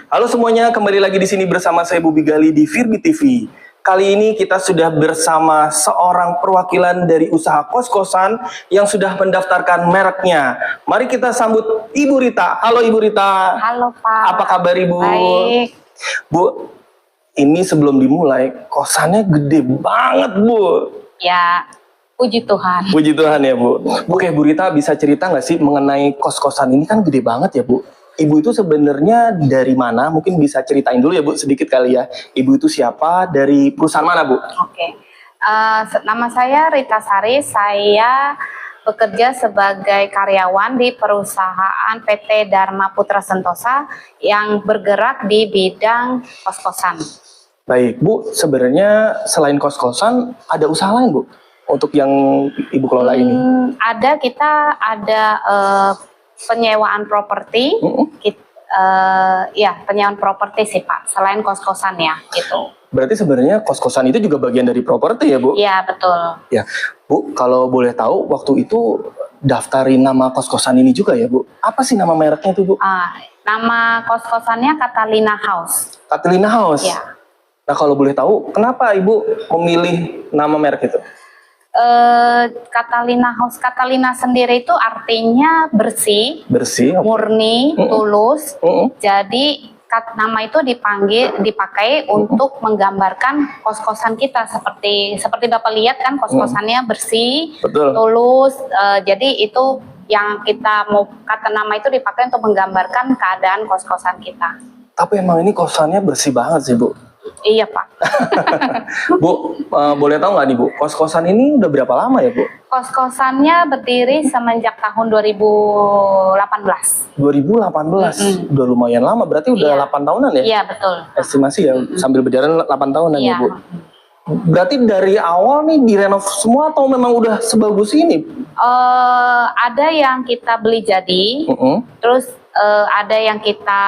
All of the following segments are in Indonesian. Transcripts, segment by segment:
Halo semuanya, kembali lagi di sini bersama saya Bubi Gali di Firbi TV. Kali ini kita sudah bersama seorang perwakilan dari usaha kos-kosan yang sudah mendaftarkan mereknya. Mari kita sambut Ibu Rita. Halo Ibu Rita. Halo Pak. Apa kabar Ibu? Baik. Bu, ini sebelum dimulai, kosannya gede banget Bu. Ya, puji Tuhan. Puji Tuhan ya Bu. Oke Bu Rita, bisa cerita nggak sih mengenai kos-kosan ini kan gede banget ya Bu? Ibu itu sebenarnya dari mana? Mungkin bisa ceritain dulu ya Bu, sedikit kali ya. Ibu itu siapa? Dari perusahaan mana Bu? Oke. Nama saya Rita Sari. Saya bekerja sebagai karyawan di perusahaan PT Dharma Putra Sentosa yang bergerak di bidang kos-kosan. Baik Bu, sebenarnya selain kos-kosan ada usaha lain Bu? Untuk yang Ibu kelola ini? Kita ada penyewaan properti, penyewaan properti sih Pak, selain kos-kosan ya, gitu. Berarti sebenarnya kos-kosan itu juga bagian dari properti ya Bu? Iya betul. Ya Bu, kalau boleh tahu waktu itu daftarin nama kos-kosan ini juga ya Bu? Apa sih nama mereknya itu Bu? Nama kos-kosannya Catalina House. Catalina House? Ya. Nah kalau boleh tahu, kenapa Ibu memilih nama merek itu? Catalina House, Catalina sendiri itu artinya bersih, murni, tulus. Jadi nama itu dipakai untuk menggambarkan kos-kosan kita seperti Bapak lihat kan kos-kosannya bersih, tulus. Jadi itu yang kita mau kata nama itu dipakai untuk menggambarkan keadaan kos-kosan kita. Tapi emang ini kosannya bersih banget sih Bu. Iya Pak. Bu, boleh tahu nggak nih Bu, kos-kosan ini udah berapa lama ya Bu? Kos-kosannya berdiri semenjak tahun 2018. 2018, udah lumayan lama, berarti udah 8 tahunan ya? Iya betul. Estimasi ya, sambil berjalan 8 tahunan ya Bu? Berarti dari awal nih direnov semua atau memang udah sebagus ini? Ada yang kita beli jadi, terus ada yang kita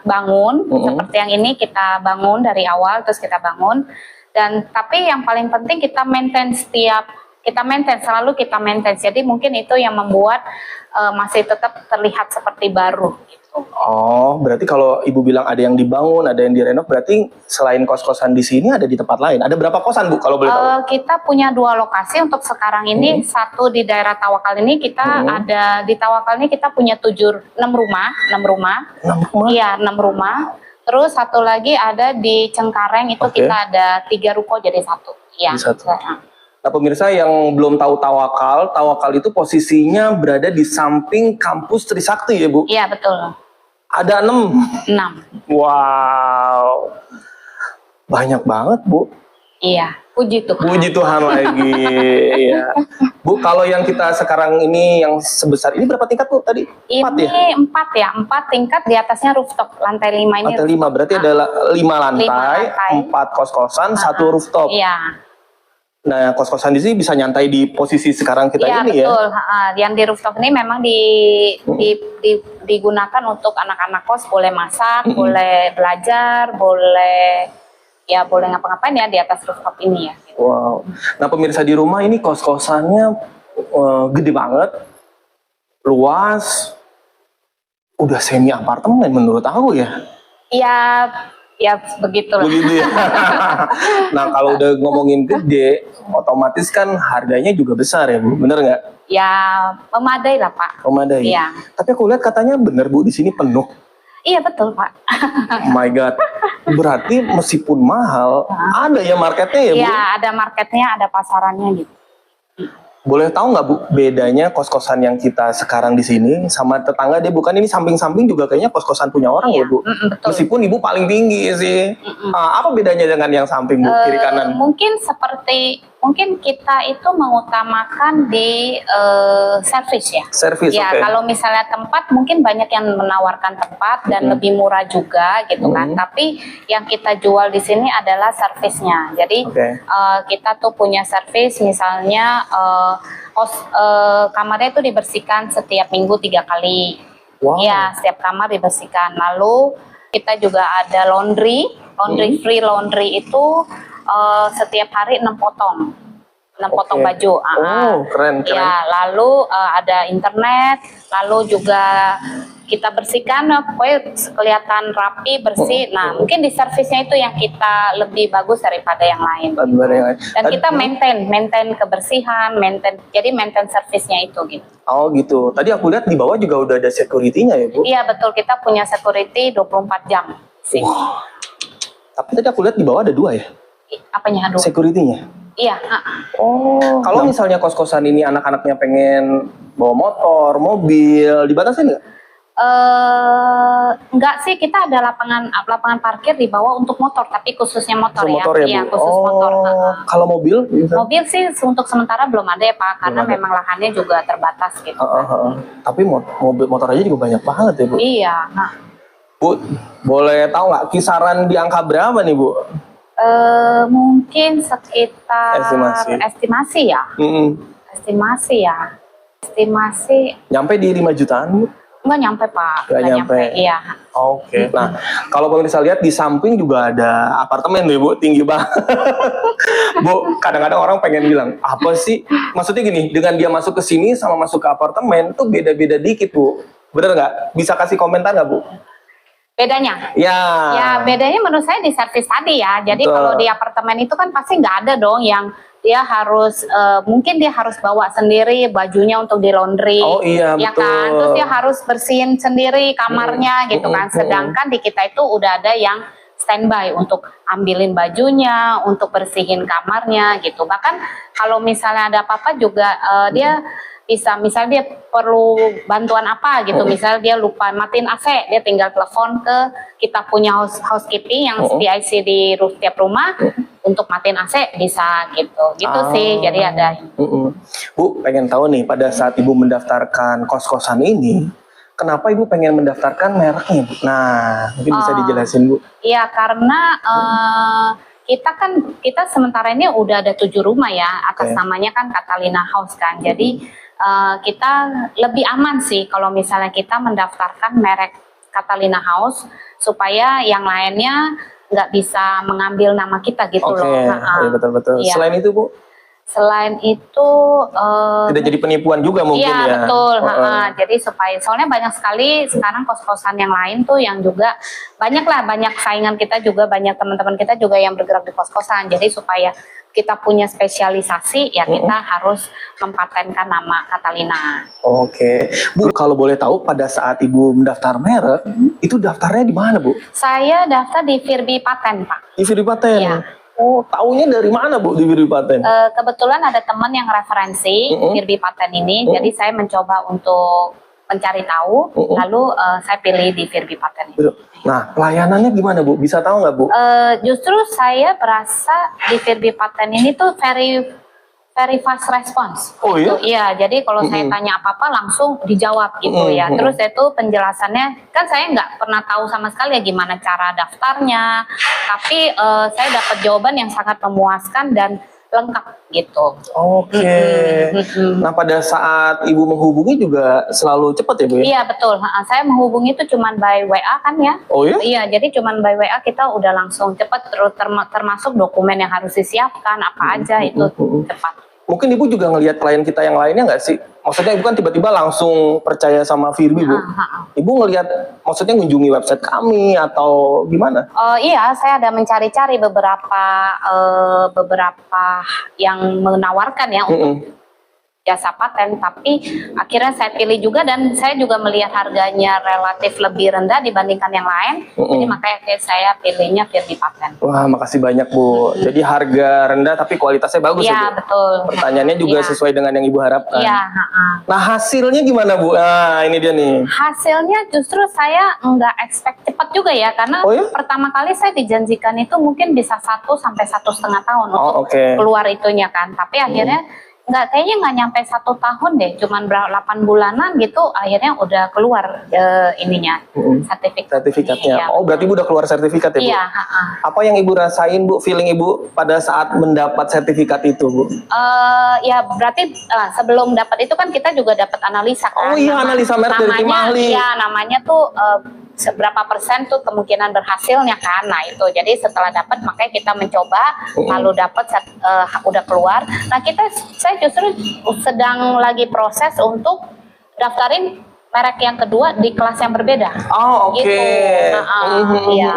bangun, seperti yang ini kita bangun dari awal, terus kita bangun. Dan tapi yang paling penting kita maintain selalu kita maintain. Jadi mungkin itu yang membuat masih tetap terlihat seperti baru. Gitu. Oh, berarti kalau Ibu bilang ada yang dibangun, ada yang direnov, berarti selain kos-kosan di sini ada di tempat lain. Ada berapa kosan Bu kalau boleh tahu? Kita punya 2 lokasi untuk sekarang ini. Satu di daerah Tawakal ini kita ada di Tawakal ini kita punya 6 rumah. Iya, 6 rumah. Terus satu lagi ada di Cengkareng itu kita ada 3 ruko jadi 1. Iya. Nah pemirsa yang belum tahu Tawakal itu posisinya berada di samping kampus Trisakti ya Bu? Iya betul. Ada 6? 6. Wow, banyak banget Bu. Iya, puji Tuhan. Puji Tuhan lagi. Ya. Bu, kalau yang kita sekarang ini yang sebesar ini berapa tingkat Bu tadi? 4 ya? Ini 4 ya, 4 tingkat, di atasnya rooftop, lantai 5 ini. Lantai 5, berarti ada 5 lantai, 4 kos-kosan, 1 rooftop. Iya. Nah, kos-kosan di sini bisa nyantai di posisi sekarang kita ini ya? Iya, betul. Yang di rooftop ini memang digunakan untuk anak-anak kos, boleh masak, boleh belajar, boleh ngapa-ngapain ya di atas rooftop ini ya. Gitu. Wow. Nah, pemirsa di rumah ini kos-kosannya gede banget, luas, udah semi apartemen menurut aku ya? Ya begitulah. Begitu ya. Nah kalau udah ngomongin gede, otomatis kan harganya juga besar ya Bu, bener nggak? Ya memadai lah Pak. Memadai. Iya. Tapi aku lihat katanya bener Bu di sini penuh. Iya betul Pak. Oh my God. Berarti meskipun mahal, ada ya marketnya ya Bu? Iya ada marketnya, ada pasarannya gitu. Boleh tahu nggak Bu bedanya kos-kosan yang kita sekarang di sini sama tetangga dia, bukan ini samping-samping juga kayaknya kos-kosan punya orang ya Bu? Betul. Meskipun Ibu paling tinggi sih. Apa bedanya dengan yang samping Bu, kiri kanan? Mungkin kita itu mengutamakan di servis ya. Servis, ya. Kalau misalnya tempat mungkin banyak yang menawarkan tempat dan lebih murah juga gitu kan. Tapi yang kita jual di sini adalah servisnya. Jadi kita tuh punya servis misalnya kamarnya itu dibersihkan setiap minggu 3 kali. Wow. Ya, setiap kamar dibersihkan. Lalu kita juga ada laundry free laundry itu setiap hari 6 potong. 6 potong baju. Oh, keren. Ya, lalu ada internet, lalu juga kita bersihkan, pokoknya kelihatan rapi, bersih. Nah, mungkin di servisnya itu yang kita lebih bagus daripada yang lain. Dan kita maintain kebersihan, jadi maintain servisnya itu gitu. Oh gitu. Tadi aku lihat di bawah juga udah ada security-nya ya, Bu? Iya betul, kita punya security 24 jam sih. Wah. Tapi tadi aku lihat di bawah ada 2 ya? Apanya? Aduh. Security-nya? Iya. Oh. Kalau misalnya kos-kosan ini anak-anaknya pengen bawa motor, mobil, dibatasin nggak? Enggak sih, kita ada lapangan parkir di bawah untuk motor, tapi khususnya motor ya. Iya, khusus motor. Kalau mobil? Mobil sih untuk sementara belum ada ya Pak, karena memang lahannya juga terbatas gitu. Tapi motor aja juga banyak banget ya Bu? Iya. Bu, boleh tahu nggak kisaran di angka berapa nih Bu? Mungkin sekitar estimasi ya. Estimasi. Nyampe di 5 jutaan Bu? Enggak nyampe Pak. Nggak nyampe. Iya. Oke. Nah, kalau pemirsa lihat di samping juga ada apartemen tuh Bu, tinggi banget. Bu, kadang-kadang orang pengen bilang, apa sih? Maksudnya gini, dengan dia masuk ke sini sama masuk ke apartemen tuh beda-beda dikit Bu. Bener nggak? Bisa kasih komentar nggak Bu? Bedanya? Ya, bedanya menurut saya di servis tadi ya. Jadi kalau di apartemen itu kan pasti nggak ada dong yang dia harus mungkin dia harus bawa sendiri bajunya untuk di laundry. Oh iya, ya betul. Kan? Terus dia harus bersihin sendiri kamarnya gitu kan. Sedangkan di kita itu udah ada yang standby untuk ambilin bajunya, untuk bersihin kamarnya gitu. Bahkan kalau misalnya ada apa-apa juga dia bisa, misalnya dia perlu bantuan apa gitu, misalnya dia lupa matiin AC, dia tinggal telepon ke kita punya housekeeping yang PIC di tiap rumah untuk matiin AC bisa gitu sih. Jadi ada. Bu, pengen tahu nih, pada saat Ibu mendaftarkan kos-kosan ini, kenapa Ibu pengen mendaftarkan mereknya Bu? Nah, mungkin bisa dijelasin Bu. Iya, karena kita sementara ini udah ada 7 rumah ya, atas namanya kan Catalina House kan. Jadi kita lebih aman sih kalau misalnya kita mendaftarkan merek Catalina House, supaya yang lainnya nggak bisa mengambil nama kita gitu loh. Iya, betul-betul. Iya. Selain itu Bu? Selain itu tidak jadi penipuan juga mungkin ya. Iya betul. Jadi soalnya banyak sekali sekarang kos-kosan yang lain tuh yang juga banyak saingan kita juga, banyak teman-teman kita juga yang bergerak di kos-kosan. Jadi supaya kita punya spesialisasi ya kita harus mempatenkan nama Catalina. Oke. Bu, kalau boleh tahu pada saat Ibu mendaftar merek, itu daftarnya di mana Bu? Saya daftar di Virbi Paten Pak. Di Virbi Paten? Iya. Oh, taunya dari mana Bu di Virbi Paten? Kebetulan ada teman yang referensi Virbi Paten ini, jadi saya mencoba untuk mencari tahu, lalu saya pilih di Virbi Paten ini. Nah, pelayanannya gimana Bu? Bisa tahu nggak Bu? Justru saya berasa di Virbi Paten ini tuh very fast response. Oh iya? Iya, jadi kalau saya tanya apa-apa langsung dijawab gitu ya. Terus itu penjelasannya, kan saya nggak pernah tahu sama sekali ya gimana cara daftarnya, tapi saya dapat jawaban yang sangat memuaskan dan lengkap gitu. Oke. Nah, pada saat Ibu menghubungi juga selalu cepat ya Bu ya? Iya betul. Saya menghubungi itu cuman by WA kan ya. Oh iya? Iya, jadi cuman by WA kita udah langsung cepat, termasuk dokumen yang harus disiapkan apa aja itu cepat. Mungkin Ibu juga ngelihat klien kita yang lainnya nggak sih? Maksudnya Ibu kan tiba-tiba langsung percaya sama Virbi Bu. Ibu ngelihat, maksudnya ngunjungi website kami atau gimana? Iya, saya ada mencari-cari beberapa yang menawarkan ya untuk jasa paten, tapi akhirnya saya pilih juga dan saya juga melihat harganya relatif lebih rendah dibandingkan yang lain, jadi makanya saya pilihnya Virbi Paten. Wah, makasih banyak Bu. Jadi harga rendah tapi kualitasnya bagus ya Bu? Iya, betul. Pertanyaannya juga sesuai dengan yang Ibu harapkan. Iya. Nah, hasilnya gimana Bu? Nah, ini dia nih. Hasilnya justru saya nggak expect cepat juga ya, karena pertama kali saya dijanjikan itu mungkin bisa 1 sampai 1,5 tahun untuk keluar itunya kan, tapi akhirnya kayaknya nggak nyampe 1 tahun deh, cuman 8 bulanan gitu, akhirnya udah keluar ininya sertifikatnya. Ya. Oh, berarti Ibu udah keluar sertifikat ya Bu? Iya. Apa yang Ibu rasain Bu, feeling Ibu pada saat mendapat sertifikat itu Bu? Ya berarti sebelum dapat itu kan kita juga dapat analisa kan. Oh iya, analisa merek dari tim ahli. Iya, namanya tuh seberapa persen tuh kemungkinan berhasilnya kan. Nah itu, jadi setelah dapat makanya kita mencoba, lalu dapat udah keluar. Nah saya justru sedang lagi proses untuk daftarin merek yang kedua di kelas yang berbeda. Oh, oke. Gitu. Iya.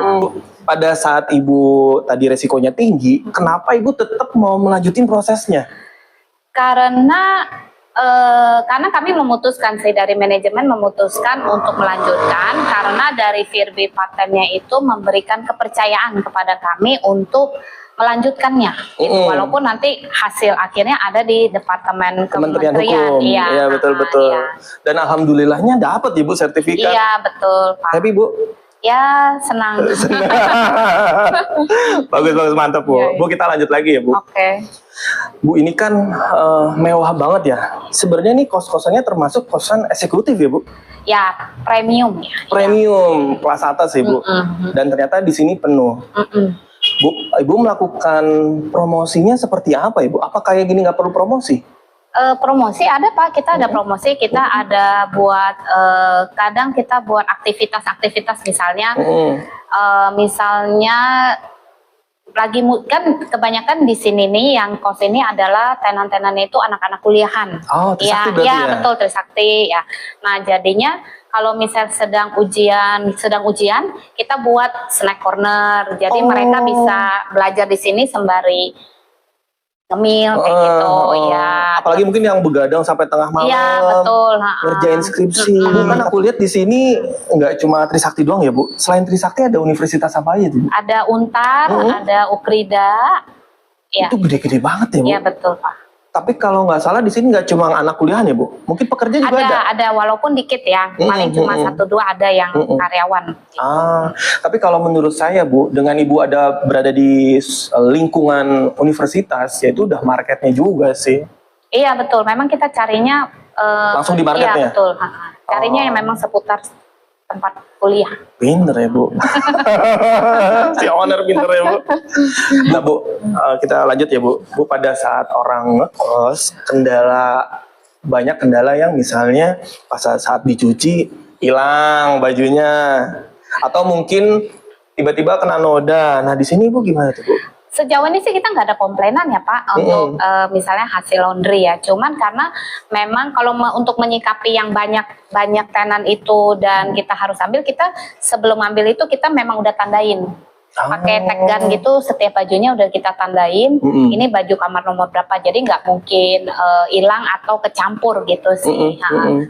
Pada saat Ibu tadi resikonya tinggi, kenapa Ibu tetap mau melanjutin prosesnya? Karena kami memutuskan sih, dari manajemen memutuskan untuk melanjutkan karena dari Virbi patennya itu memberikan kepercayaan kepada kami untuk melanjutkannya. Gitu. Walaupun nanti hasil akhirnya ada di Departemen Kementerian Kementerian. Hukum. Iya, betul-betul. Iya. Dan alhamdulillahnya dapat Ibu sertifikat. Iya, betul, Pak. Happy, Bu? Ya, senang. Bagus, mantap, Bu. Iya, iya. Bu, kita lanjut lagi ya, Bu. Oke. Bu, ini kan mewah banget ya. Sebenarnya ini kos-kosannya termasuk kosan eksekutif ya, Bu? Ya, premium ya. Premium, kelas atas ya, Bu. Dan ternyata di sini penuh. Bu, Ibu melakukan promosinya seperti apa, Ibu? Apa kayak gini nggak perlu promosi? Promosi ada, Pak, kita ada promosi, kita ada buat kadang kita buat aktivitas-aktivitas misalnya misalnya lagi kan kebanyakan di sini nih yang kos ini adalah tenan-tenannya itu anak-anak kuliahan. Oh, Trisakti berarti ya? Betul, Trisakti ya. Nah, jadinya kalau misal sedang ujian, kita buat snack corner. Jadi mereka bisa belajar di sini sembari ngemil kayak gitu ya. Apalagi mungkin yang begadang sampai tengah malam. Iya, betul. Ngerjain skripsi. Kan aku lihat di sini nggak cuma Trisakti doang ya, Bu. Selain Trisakti ada universitas apa aja tuh? Ada Untar, ada Ukrida. Ya. Itu gede-gede banget ya, Bu. Iya, betul, Pak. Tapi kalau nggak salah di sini nggak cuma anak kuliahan ya, Bu? Mungkin pekerja juga ada? Ada, walaupun dikit ya. Paling cuma 1-2 ada yang karyawan. Tapi kalau menurut saya, Bu, dengan Ibu berada di lingkungan universitas, ya itu udah marketnya juga sih. Iya, betul. Memang kita carinya langsung di marketnya? Iya, betul. Carinya yang memang seputar tempat kuliah. Pinter ya, Bu. Si owner pinter ya, Bu. Nah, Bu, kita lanjut ya, Bu. Bu, pada saat orang ngekos, banyak kendala yang misalnya pas saat dicuci hilang bajunya, atau mungkin tiba-tiba kena noda. Nah, di sini Bu gimana tuh, Bu? Sejauh ini sih kita nggak ada komplainan ya, Pak, untuk misalnya hasil laundry ya. Cuman karena memang kalau untuk menyikapi yang banyak tenan itu dan kita harus ambil, kita sebelum ambil itu kita memang udah tandain. Pakai tag gun gitu, setiap bajunya udah kita tandain. Ini baju kamar nomor berapa, jadi nggak mungkin hilang atau kecampur gitu sih.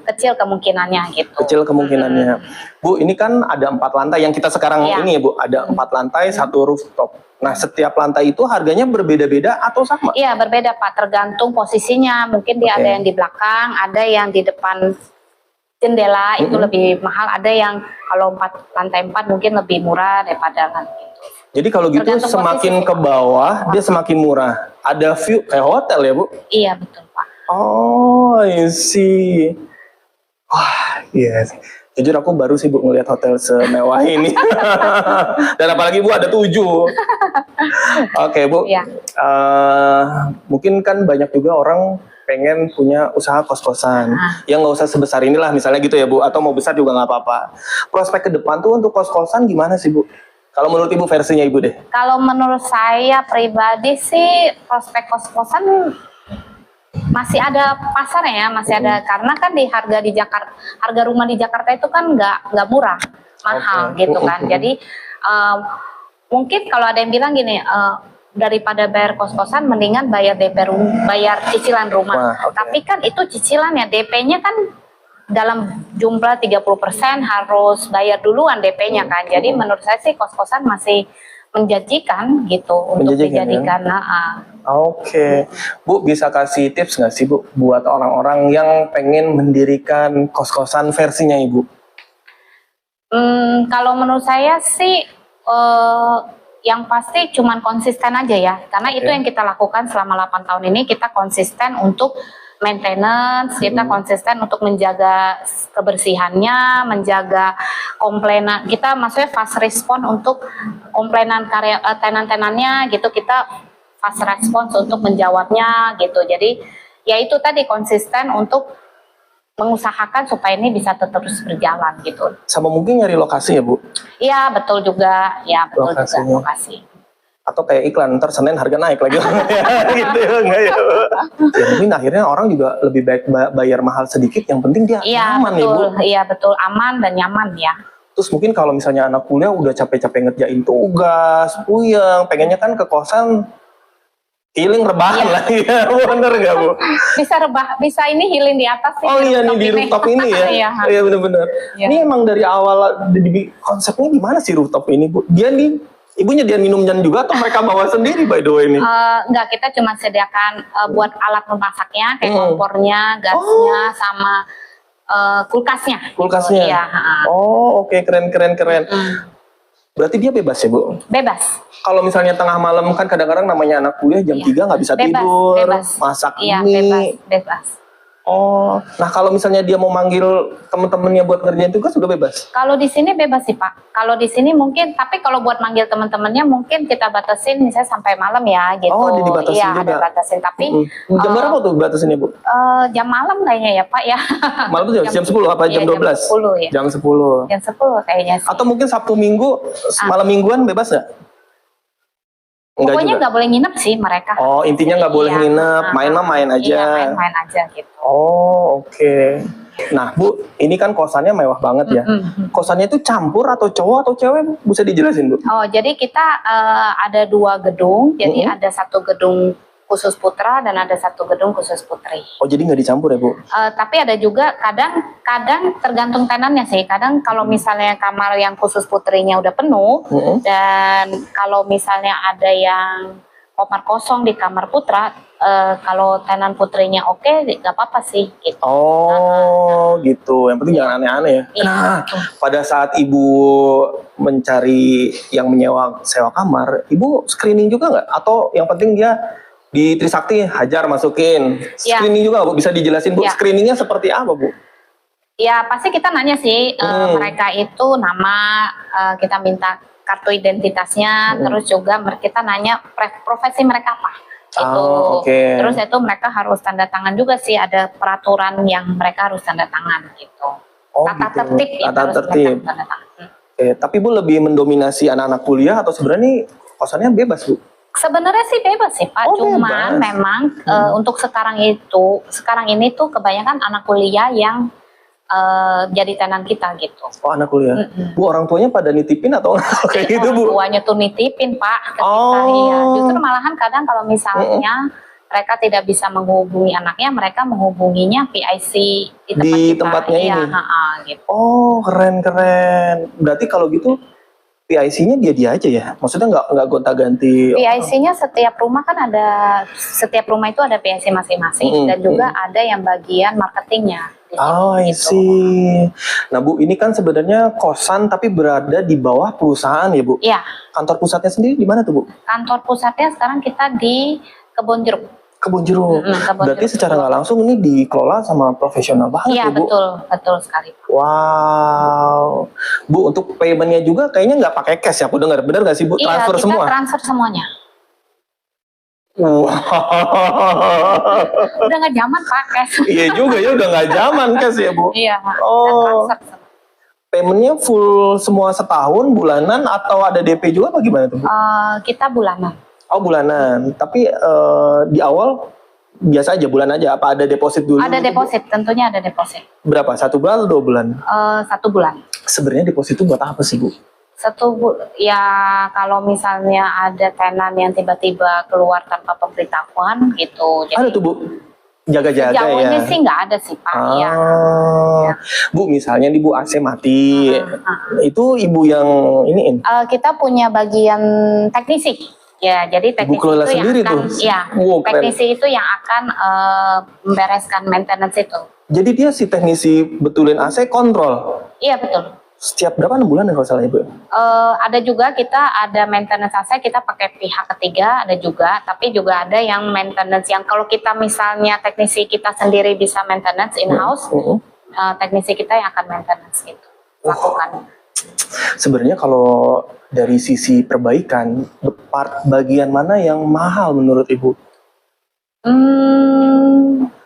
Kecil kemungkinannya gitu. Kecil kemungkinannya. Bu, ini kan ada 4 lantai yang kita sekarang ini ya, Bu. Ada 4 lantai, 1 rooftop. Nah, setiap lantai itu harganya berbeda-beda atau sama? Iya, berbeda, Pak. Tergantung posisinya. Mungkin dia ada yang di belakang, ada yang di depan jendela, itu lebih mahal. Ada yang kalau lantai 4 mungkin lebih murah daripada lantai itu. Jadi kalau gitu semakin ke bawah, dia semakin murah. Ada view kayak hotel ya, Bu? Iya, betul, Pak. Oh, I see. Wah, iya. Jujur aku baru sih, Bu, ngeliat hotel semewah ini. Dan apalagi Bu ada 7. Oke, Bu. Ya. Mungkin kan banyak juga orang pengen punya usaha kos-kosan. Yang nggak usah sebesar inilah misalnya gitu ya, Bu. Atau mau besar juga nggak apa-apa. Prospek ke depan tuh untuk kos-kosan gimana sih, Bu? Kalau menurut Ibu versinya Ibu deh. Kalau menurut saya pribadi sih prospek kos-kosan masih ada pasarnya ya, masih ada, karena kan harga rumah di Jakarta itu kan nggak murah, mahal gitu kan. Jadi mungkin kalau ada yang bilang gini, daripada bayar kos-kosan mendingan bayar bayar cicilan rumah. Tapi kan itu cicilannya, DP-nya kan dalam jumlah 30% harus bayar duluan DP-nya kan. Jadi menurut saya sih kos-kosan masih menjanjikan gitu untuk dijadikan. Oke. Bu, bisa kasih tips nggak sih, Bu, buat orang-orang yang pengen mendirikan kos-kosan versinya Ibu? Kalau menurut saya sih yang pasti cuman konsisten aja ya, karena itu yang kita lakukan selama 8 tahun ini. Kita konsisten untuk maintenance, kita konsisten untuk menjaga kebersihannya, menjaga komplainan. Kita maksudnya fast respon untuk komplainan tenan-tenannya gitu, kita fast response untuk menjawabnya gitu. Jadi ya itu tadi, konsisten untuk mengusahakan supaya ini bisa terus berjalan gitu. Sama mungkin nyari lokasi ya, Bu? Iya, betul juga. Ya, betul lokasinya juga lokasi. Atau kayak iklan, ntar Senin harga naik lagi. Gitu ya, enggak ya? Ya mungkin akhirnya orang juga lebih baik bayar mahal sedikit, yang penting dia aman ya Bu. Iya betul, aman dan nyaman ya. Terus mungkin kalau misalnya anak kuliah udah capek-capek ngerjain tugas, puyeng, pengennya kan ke kosan healing rebahan lah ya, bener nggak Bu? Bisa ini healing di atas sih. Oh iya nih di rooftop ini ya. Iya bener-bener. Ini emang dari awal konsepnya gimana sih rooftop ini Bu? Dia nih Ibu nyediain minumnya juga atau mereka bawa sendiri by the way ini? Enggak, kita cuma sediakan buat alat memasaknya, kayak kompornya, gasnya, sama kulkasnya. Kulkasnya? Iya. Oh oke, keren. Berarti dia bebas ya Bu? Bebas. Kalau misalnya tengah malam kan kadang-kadang namanya anak kuliah jam 3 nggak bisa tidur, masak mie. Bebas. Oh, nah kalau misalnya dia mau manggil teman-temannya buat ngerjain tugas sudah bebas? Kalau di sini bebas sih Pak. Kalau di sini mungkin, tapi kalau buat manggil teman-temannya mungkin kita batasin misalnya sampai malam ya gitu. Oh, dibatasin iya, juga? ada batasin. Tapi jam berapa tuh batasinnya Bu? Jam malam kayaknya ya Pak ya. Malam tuh jam 10 apa jam 12? Jam 10 ya. Jam 10. Jam 10 kayaknya sih. Atau mungkin Sabtu Minggu, malam mingguan bebas nggak? Pokoknya nggak boleh nginep sih mereka. Oh, intinya nggak boleh nginep, main aja. Iya, main aja gitu. Oh, oke. Nah, Bu, ini kan kosannya mewah banget ya. Kosannya itu campur atau cowok atau cewek? Bisa dijelasin, Bu? Oh, jadi kita ada 2 gedung. Jadi ada 1 gedung khusus putra dan ada 1 gedung khusus putri. Oh, jadi nggak dicampur ya, Bu? Tapi ada juga kadang tergantung tenannya sih. Kadang kalau misalnya kamar yang khusus putrinya udah penuh, dan kalau misalnya ada yang kamar kosong di kamar putra, kalau tenan putrinya oke, nggak apa-apa sih. Gitu. Oh, gitu. Yang penting jangan aneh-aneh ya. Iya. Nah, pada saat Ibu mencari yang sewa kamar, Ibu screening juga nggak? Atau yang penting dia di Trisakti Hajar masukin? Screening juga Bu, bisa dijelasin Bu, screeningnya seperti apa Bu? Ya pasti kita nanya sih, mereka itu nama, kita minta kartu identitasnya, terus juga kita nanya profesi mereka apa. Terus itu mereka harus tanda tangan juga sih, ada peraturan yang mereka harus tanda tangan gitu. Tata tertib ya, harus mereka tanda tangan. Tapi Bu lebih mendominasi anak-anak kuliah atau sebenarnya kosannya bebas Bu? Sebenarnya sih bebas sih Pak, cuman memang untuk sekarang ini tuh kebanyakan anak kuliah yang jadi tenan kita gitu. Oh, anak kuliah. Bu, orang tuanya pada nitipin atau kayak gitu Bu? Orang tuanya tuh nitipin Pak ke kita. Iya. Justru malahan kadang kalau misalnya mereka tidak bisa menghubungi anaknya, mereka menghubunginya PIC di tempatnya ini. Gitu. Oh, keren. Berarti kalau gitu PIC-nya dia aja ya? Maksudnya nggak gonta-ganti? PIC-nya setiap rumah setiap rumah itu ada PIC masing-masing, dan juga ada yang bagian marketingnya. I see. Nah Bu, ini kan sebenarnya kosan tapi berada di bawah perusahaan ya Bu? Iya. Kantor pusatnya sendiri di mana tuh Bu? Kantor pusatnya sekarang kita di Kebon Jeruk. Kebon Jeruk. Berarti secara nggak langsung ini dikelola sama profesional banget ya Bu? Iya betul sekali. Wow. Bu, untuk paymentnya juga kayaknya nggak pakai cash ya? Aku dengar, benar nggak sih Bu? Transfer kita semua? Transfer semuanya. Wow. Udah nggak zaman Pak cash. Iya juga ya, udah nggak zaman cash ya Bu? Iya. Oh. Paymentnya full semua setahun, bulanan, atau ada DP juga apa gimana tuh Bu? Kita bulanan. Oh bulanan, tapi di awal biasa aja, bulan aja. Apa ada deposit dulu? Ada deposit, tentunya ada deposit. Berapa? 1 bulan atau 2 bulan? 1 bulan. Sebenarnya deposit itu buat apa sih Bu? Ya kalau misalnya ada tenan yang tiba-tiba keluar tanpa pemberitahuan gitu. Jadi, ada tuh Bu? Jaga-jaga ya? Sejauh ini sih nggak ada sih Pak. Ya. Bu, misalnya nih Bu AC mati, itu Ibu yang iniin? Kita punya bagian teknisi. Ya, jadi teknisi itu yang akan, teknisi itu yang akan membereskan maintenance itu. Jadi dia si teknisi betulin AC kontrol? Iya betul. Setiap berapa bulan ya kalau salah Ibu? Ada juga kita ada maintenance AC, kita pakai pihak ketiga, ada juga. Tapi juga ada yang maintenance yang kalau kita misalnya teknisi kita sendiri bisa maintenance in-house, teknisi kita yang akan maintenance gitu. Lakukan. Sebenarnya kalau dari sisi perbaikan, bagian mana yang mahal menurut Ibu?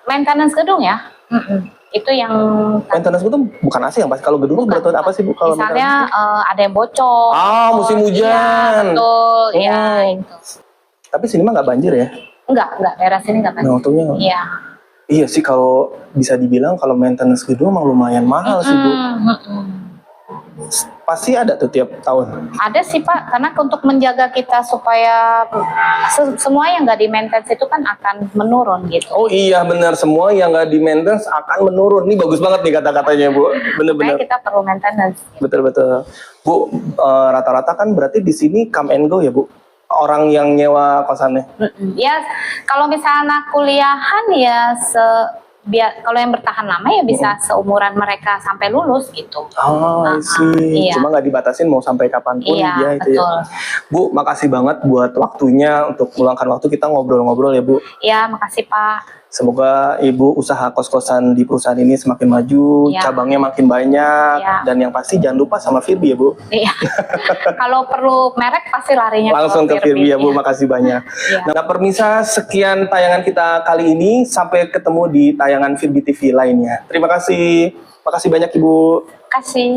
Maintenance gedung ya. Itu yang maintenance itu bukan AC yang pasti. Kalau gedung bukan, berarti apa sih Bu? Kalau misalnya ada yang bocor. musim hujan. Iya, betul. Ya, itu. Tapi sini mah nggak banjir ya? Enggak, daerah sini enggak banjir. Nah, untungnya. Iya. Iya sih, kalau bisa dibilang kalau maintenance gedung emang lumayan mahal sih Bu. Pasti ada tuh tiap tahun. Ada sih Pak, karena untuk menjaga kita supaya semua yang nggak di maintenance itu kan akan menurun gitu. Oh iya benar, semua yang nggak di maintenance akan menurun. Ini bagus banget nih kata-katanya Bu. Bener-bener. Makanya kita perlu maintenance. Betul-betul. Bu, rata-rata kan berarti di sini come and go ya Bu? Orang yang nyewa kosannya? Ya, kalau misalnya kuliahan ya kalau yang bertahan lama ya bisa seumuran mereka sampai lulus gitu. Oh, I see. Iya. Cuma nggak dibatasin mau sampai kapanpun dia itu betul. ya. Bu, makasih banget buat waktunya untuk meluangkan waktu kita ngobrol-ngobrol ya Bu. Iya, makasih Pak. Semoga Ibu usaha kos-kosan di perusahaan ini semakin maju, cabangnya makin banyak, dan yang pasti jangan lupa sama Firby ya Bu. Iya. Kalau perlu merek pasti larinya langsung ke Firby ya Bu. Makasih banyak. Nah, permisa, sekian tayangan kita kali ini. Sampai ketemu di tayangan Firby TV lainnya. Terima kasih. Makasih banyak Ibu. Terima kasih.